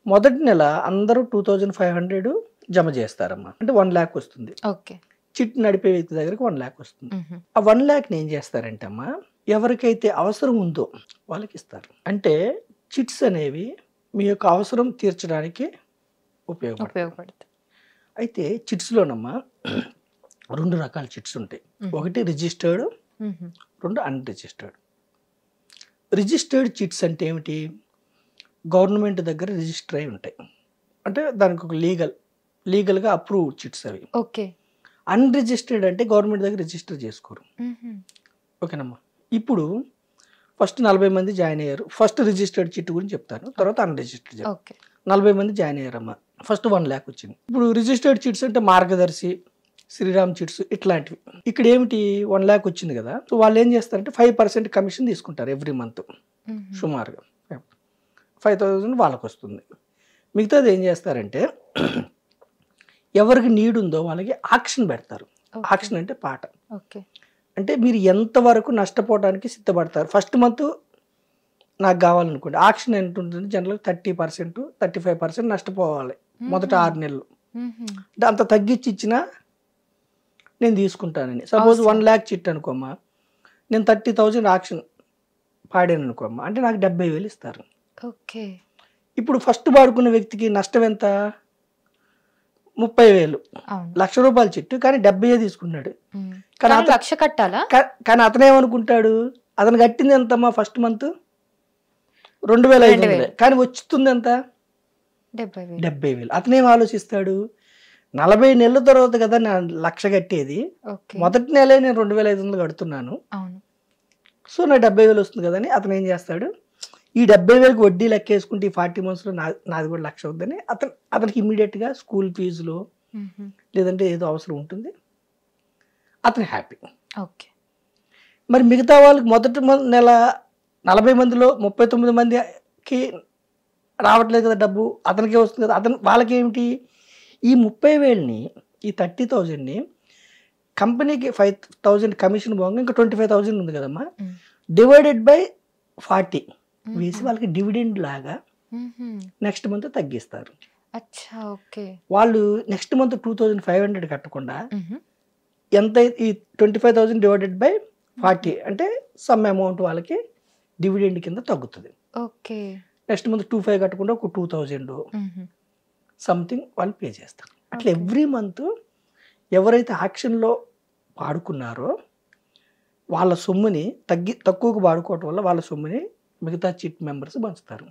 మొదటి నెల అందరూ 2500 జమ చేస్తారమ్మా. అంటే 1 lakh వస్తుంది. ఓకే. చిట్ నడిపే వ్యక్తి దగ్గరికి 1 lakh వస్తుంది. హుహు. ఆ 1 lakh ఏం చేస్తారంటే అమ్మా, ఎవరికైతే అవసరం ఉందో వాళ్ళకి ఇస్తారు. అంటే చిట్స్ అనేవి మీ యొక్క అవసరం తీర్చడానికి ఉపయోగపడతాయి. అయితే చిట్స్లోనమ్మా 2 రకాల చిట్స్ ఉంటాయి. ఒకటి రిజిస్టర్డ్, 2 అన్రిజిస్టర్డ్. రిజిస్టర్డ్ చిట్స్ అంటే ఏమిటి? గవర్నమెంట్ దగ్గర రిజిస్టర్ అయి ఉంటాయి. అంటే దానికి ఒక లీగల్గా అప్రూవ్ చిట్స్ అవి. ఓకే. అన్రిజిస్టర్డ్ అంటే గవర్నమెంట్ దగ్గర రిజిస్టర్ చేసుకోరు. ఓకేనమ్మా. ఇప్పుడు ఫస్ట్ 40 మంది జాయిన్ అయ్యారు. ఫస్ట్ రిజిస్టర్డ్ చిట్ గురించి చెప్తాను, తర్వాత అన్రిజిస్టర్డ్ చెప్తాను. 40 మంది జాయిన్ అయ్యారమ్మా. ఫస్ట్ 1 lakh వచ్చింది. ఇప్పుడు రిజిస్టర్డ్ చిట్స్ అంటే మార్గదర్శి, శ్రీరామ్ చిట్స్ ఇట్లాంటివి. ఇక్కడ ఏమిటి 1 lakh వచ్చింది కదా, సో వాళ్ళు ఏం చేస్తారంటే 5% కమిషన్ తీసుకుంటారు ఎవ్రీ మంత్. సుమారుగా 5,000 వాళ్ళకి వస్తుంది. మిగతాది ఏం చేస్తారంటే ఎవరికి నీడ్ ఉందో వాళ్ళకి ఆక్షన్ పెడతారు. ఆక్షన్ అంటే పాట. అంటే మీరు ఎంతవరకు నష్టపోవడానికి సిద్ధపడతారు. ఫస్ట్ మంత్ నాకు కావాలనుకోండి, ఆక్షన్ ఎంత ఉంటుంది? జనరల్గా 30%, 35% నష్టపోవాలి మొదట 6 నెలలు. అంటే అంత తగ్గించి ఇచ్చినా నేను తీసుకుంటానని. సపోజ్ 1 lakh చిట్ అనుకోమ్మా, నేను 30,000 ఆక్షన్ పాడాను అనుకోమ్మా, అంటే నాకు 70,000 ఇస్తారు. ఓకే. ఇప్పుడు ఫస్ట్ పాడుకున్న వ్యక్తికి నష్టం ఎంత? 30,000. ₹1,00,000 చిట్టు, కానీ 70 తీసుకున్నాడు. కానీ లక్ష కట్టాలా? కానీ అతనేమనుకుంటాడు, అతను కట్టింది ఎంతమ్మా ఫస్ట్ మంత్? 2,500. కానీ వస్తుంది ఎంత? 70,000. అతనేం ఆలోచిస్తాడు, 40 నెలల తర్వాత కదా నా 1,00,000 కట్టేది, మొదటి నెలే నేను 2,500 కడుతున్నాను, సో నా 70,000 వస్తుంది కదా అని అతను ఏం చేస్తాడు, ఈ 70,000కి వడ్డీ లెక్కేసుకుంటే ఈ 40 monthsలో నాది కూడా 1,00,000 అవుతుందని అతనికి ఇమ్మీడియట్గా స్కూల్ ఫీజులో లేదంటే ఏదో అవసరం ఉంటుంది, అతను హ్యాపీ. మరి మిగతా వాళ్ళకి మొదటి నెల 40 మందిలో 39 మందికి రావట్లేదు కదా డబ్బు, అతనికే వస్తుంది కదా. వాళ్ళకి ఏమిటి, ఈ 30,000ని, ఈ 30,000ని కంపెనీకి 5,000 కమిషన్ పోగా ఇంకా 25,000 ఉంది కదమ్మా, డివైడెడ్ బై 40 వేసి వాళ్ళకి డివిడెండ్ లాగా నెక్స్ట్ మంత్ తగ్గిస్తారు. వాళ్ళు నెక్స్ట్ మంత్ 2,500 కట్టకుండా ఎంత, ఈ 25,000 డివైడెడ్ బై 40 అంటే సమ్ అమౌంట్ వాళ్ళకి డివిడెండ్ కింద తగ్గుతుంది. నెక్స్ట్ మంత్ 2,500 కట్టకుండా ఒక 2,000 సంథింగ్ వాళ్ళు పే చేస్తారు. అట్లా ఎవ్రీ మంత్ ఎవరైతే ఆక్షన్లో పాడుకున్నారో వాళ్ళ సొమ్ముని తక్కువకు పాడుకోవటం వల్ల వాళ్ళ సొమ్ముని మిగతా చిట్ మెంబర్స్ పంచుతారు.